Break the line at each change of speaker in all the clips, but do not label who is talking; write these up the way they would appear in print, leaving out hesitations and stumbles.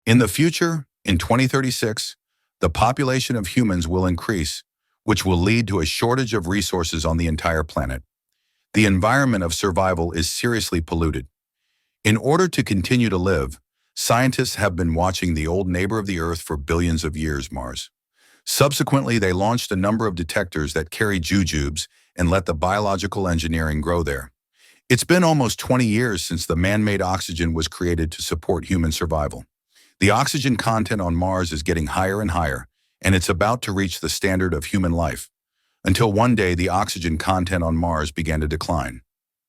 In the future, in 2036, the population of humans will increase, which will lead to a shortage of resources on the entire planet. The environment of survival is seriously polluted. In order to continue to live, scientists have been watching the old neighbor of the Earth for billions of years, Mars. Subsequently, they launched a number of detectors that carry jujubes and let the biological engineering grow there. It's been almost 20 years since the man-made oxygen was created to support human survival. The oxygen content on Mars is getting higher and higher, and it's about to reach the standard of human life. Until one day, the oxygen content on Mars began to decline.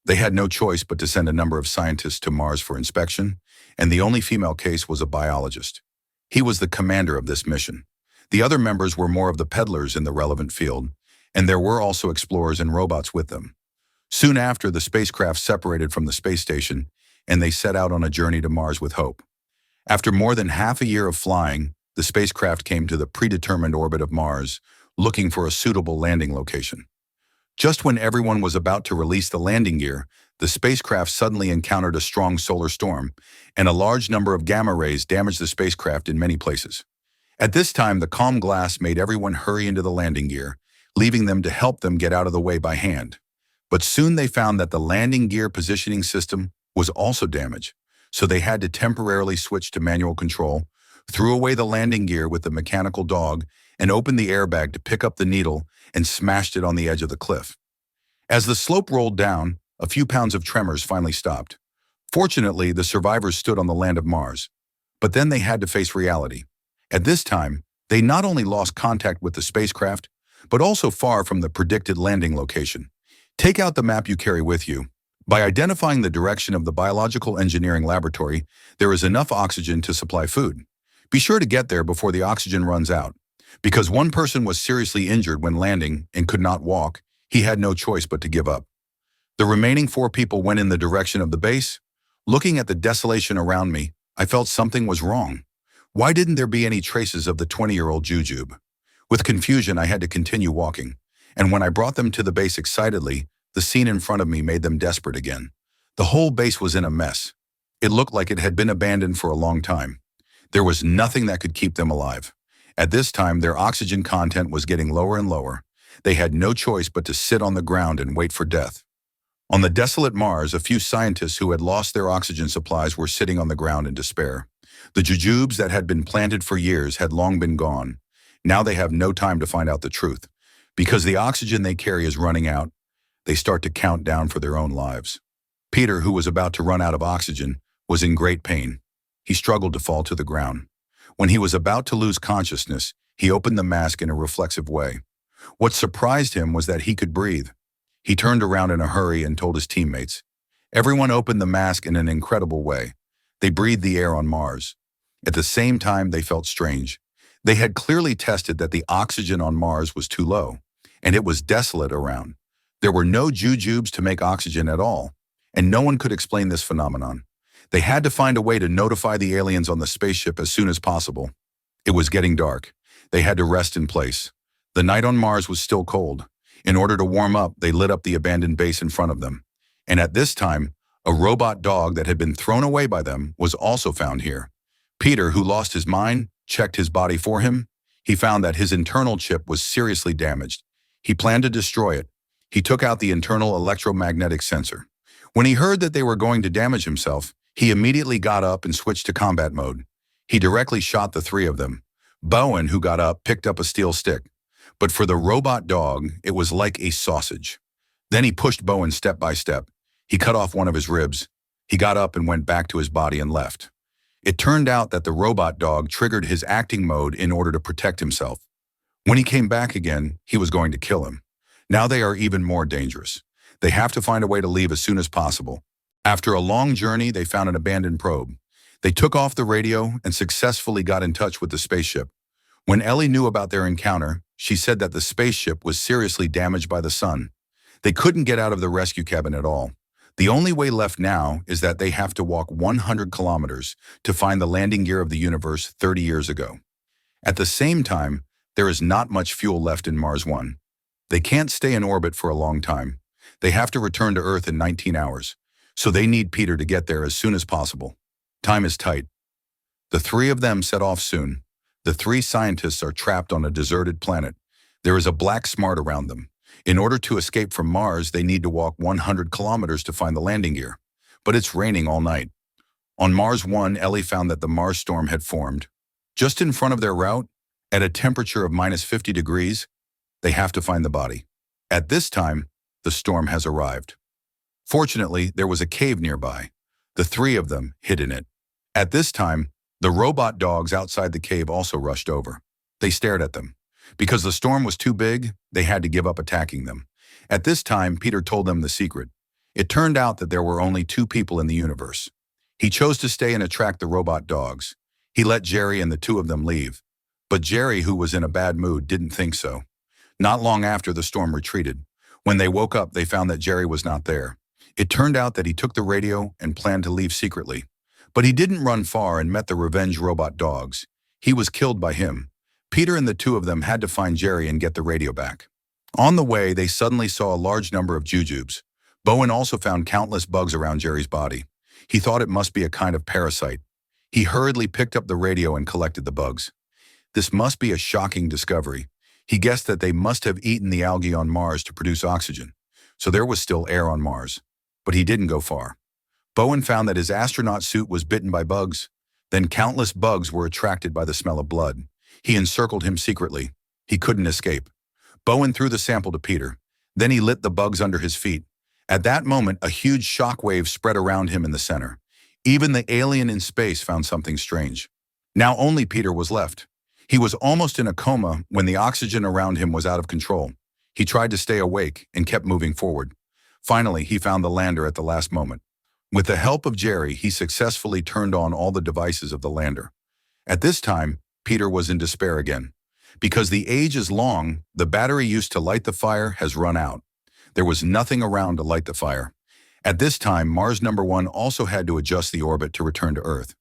They had no choice but to send a number of scientists to Mars for inspection, and the only female case was a biologist. He was the commander of this mission. The other members were more of the peddlers in the relevant field, and there were also explorers and robots with them. Soon after, the spacecraft separated from the space station, and they set out on a journey to Mars with hope. After more than half a year of flying, the spacecraft came to the predetermined orbit of Mars, looking for a suitable landing location. Just when everyone was about to release the landing gear, the spacecraft suddenly encountered a strong solar storm, and a large number of gamma rays damaged the spacecraft in many places. At this time, the calm glass made everyone hurry into the landing gear, leaving them to help them get out of the way by hand. But soon they found that the landing gear positioning system was also damaged, so they had to temporarily switch to manual control, threw away the landing gear with the mechanical dog, and opened the airbag to pick up the needle and smashed it on the edge of the cliff. As the slope rolled down, a few pounds of tremors finally stopped. Fortunately, the survivors stood on the land of Mars. But then they had to face reality. At this time, they not only lost contact with the spacecraft, but also far from the predicted landing location. Take out the map you carry with you. By identifying the direction of the biological engineering laboratory, there is enough oxygen to supply food. Be sure to get there before the oxygen runs out. Because one person was seriously injured when landing and could not walk, he had no choice but to give up. The remaining 4 people went in the direction of the base. Looking at the desolation around me, I felt something was wrong. Why didn't there be any traces of the 20-year-old jujube? With confusion, I had to continue walking. And when I brought them to the base excitedly, the scene in front of me made them desperate again. The whole base was in a mess. It looked like it had been abandoned for a long time. There was nothing that could keep them alive. At this time, their oxygen content was getting lower and lower. They had no choice but to sit on the ground and wait for death. On the desolate Mars, a few scientists who had lost their oxygen supplies were sitting on the ground in despair. The jujubes that had been planted for years had long been gone. Now they have no time to find out the truth. Because the oxygen they carry is running out, they start to count down for their own lives. Peter, who was about to run out of oxygen, was in great pain. He struggled to fall to the ground. When he was about to lose consciousness, he opened the mask in a reflexive way. What surprised him was that he could breathe. He turned around in a hurry and told his teammates. Everyone opened the mask in an incredible way. They breathed the air on Mars. At the same time, they felt strange. They had clearly tested that the oxygen on Mars was too low, and it was desolate around. There were no jujubes to make oxygen at all, and no one could explain this phenomenon. They had to find a way to notify the aliens on the spaceship as soon as possible. It was getting dark. They had to rest in place. The night on Mars was still cold. In order to warm up, they lit up the abandoned base in front of them. And at this time, a robot dog that had been thrown away by them was also found here. Peter, who lost his mind, checked his body for him. He found that his internal chip was seriously damaged. He planned to destroy it. He took out the internal electromagnetic sensor. When he heard that they were going to damage himself, he immediately got up and switched to combat mode. He directly shot the 3 of them. Bowen, who got up, picked up a steel stick. But for the robot dog, it was like a sausage. Then he pushed Bowen step by step. He cut off one of his ribs. He got up and went back to his body and left. It turned out that the robot dog triggered his acting mode in order to protect himself. When he came back again, he was going to kill him. Now they are even more dangerous. They have to find a way to leave as soon as possible. After a long journey, they found an abandoned probe. They took off the radio and successfully got in touch with the spaceship. When Ellie knew about their encounter, she said that the spaceship was seriously damaged by the sun. They couldn't get out of the rescue cabin at all. The only way left now is that they have to walk 100 kilometers to find the landing gear of the universe 30 years ago. At the same time, there is not much fuel left in Mars 1. They can't stay in orbit for a long time. They have to return to Earth in 19 hours, so they need Peter to get there as soon as possible. Time is tight. The three of them set off soon. The three scientists are trapped on a deserted planet. There is a black smart around them. In order to escape from Mars, they need to walk 100 kilometers to find the landing gear. But it's raining all night. On Mars 1, Ellie found that the Mars storm had formed. Just in front of their route, at a temperature of -50 degrees, they have to find the body. At this time, the storm has arrived. Fortunately, there was a cave nearby. The three of them hid in it. At this time, the robot dogs outside the cave also rushed over. They stared at them. Because the storm was too big, they had to give up attacking them. At this time, Peter told them the secret. It turned out that there were only two people in the universe. He chose to stay and attract the robot dogs. He let Jerry and the two of them leave. But Jerry, who was in a bad mood, didn't think so. Not long after, the storm retreated. When they woke up, they found that Jerry was not there. It turned out that he took the radio and planned to leave secretly. But he didn't run far and met the revenge robot dogs. He was killed by him. Peter and the two of them had to find Jerry and get the radio back. On the way, they suddenly saw a large number of jujubes. Bowen also found countless bugs around Jerry's body. He thought it must be a kind of parasite. He hurriedly picked up the radio and collected the bugs. This must be a shocking discovery. He guessed that they must have eaten the algae on Mars to produce oxygen, so there was still air on Mars. But he didn't go far. Bowen found that his astronaut suit was bitten by bugs. Then countless bugs were attracted by the smell of blood. He encircled him secretly. He couldn't escape. Bowen threw the sample to Peter. Then he lit the bugs under his feet. At that moment, a huge shock wave spread around him in the center. Even the alien in space found something strange. Now only Peter was left. He was almost in a coma when the oxygen around him was out of control. He tried to stay awake and kept moving forward. Finally, he found the lander at the last moment. With the help of Jerry, he successfully turned on all the devices of the lander. At this time, Peter was in despair again. Because the age is long, the battery used to light the fire has run out. There was nothing around to light the fire. At this time, Mars #1 also had to adjust the orbit to return to Earth.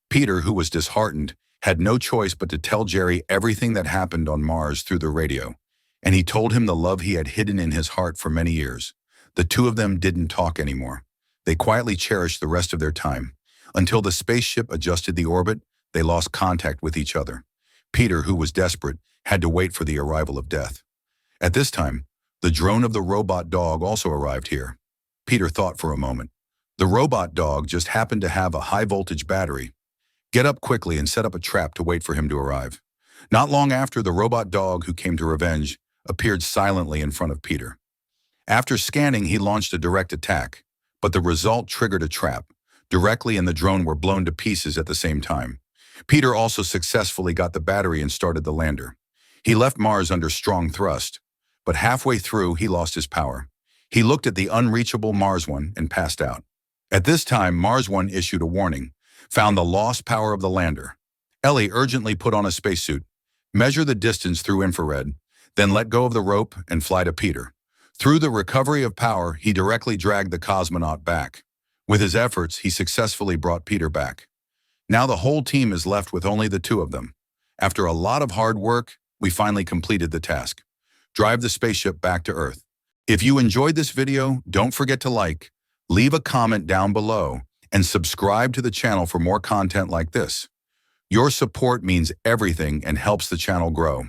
Peter, who was disheartened, had no choice but to tell Jerry everything that happened on Mars through the radio. And he told him the love he had hidden in his heart for many years. The two of them didn't talk anymore. They quietly cherished the rest of their time. Until the spaceship adjusted the orbit, they lost contact with each other. Peter, who was desperate, had to wait for the arrival of death. At this time, the drone of the robot dog also arrived here. Peter thought for a moment. The robot dog just happened to have a high-voltage battery. Get up quickly and set up a trap to wait for him to arrive. Not long after, the robot dog who came to revenge appeared silently in front of Peter. After scanning, he launched a direct attack, but the result triggered a trap. Directly and the drone were blown to pieces at the same time. Peter also successfully got the battery and started the lander. He left Mars under strong thrust, but halfway through, he lost his power. He looked at the unreachable Mars 1 and passed out. At this time, Mars 1 issued a warning, found the lost power of the lander. Ellie urgently put on a spacesuit, measure the distance through infrared, then let go of the rope and fly to Peter. Through the recovery of power, he directly dragged the cosmonaut back. With his efforts, he successfully brought Peter back. Now the whole team is left with only the two of them. After a lot of hard work, we finally completed the task. Drive the spaceship back to Earth. If you enjoyed this video, don't forget to like, leave a comment down below, and subscribe to the channel for more content like this. Your support means everything and helps the channel grow.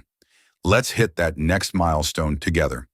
Let's hit that next milestone together.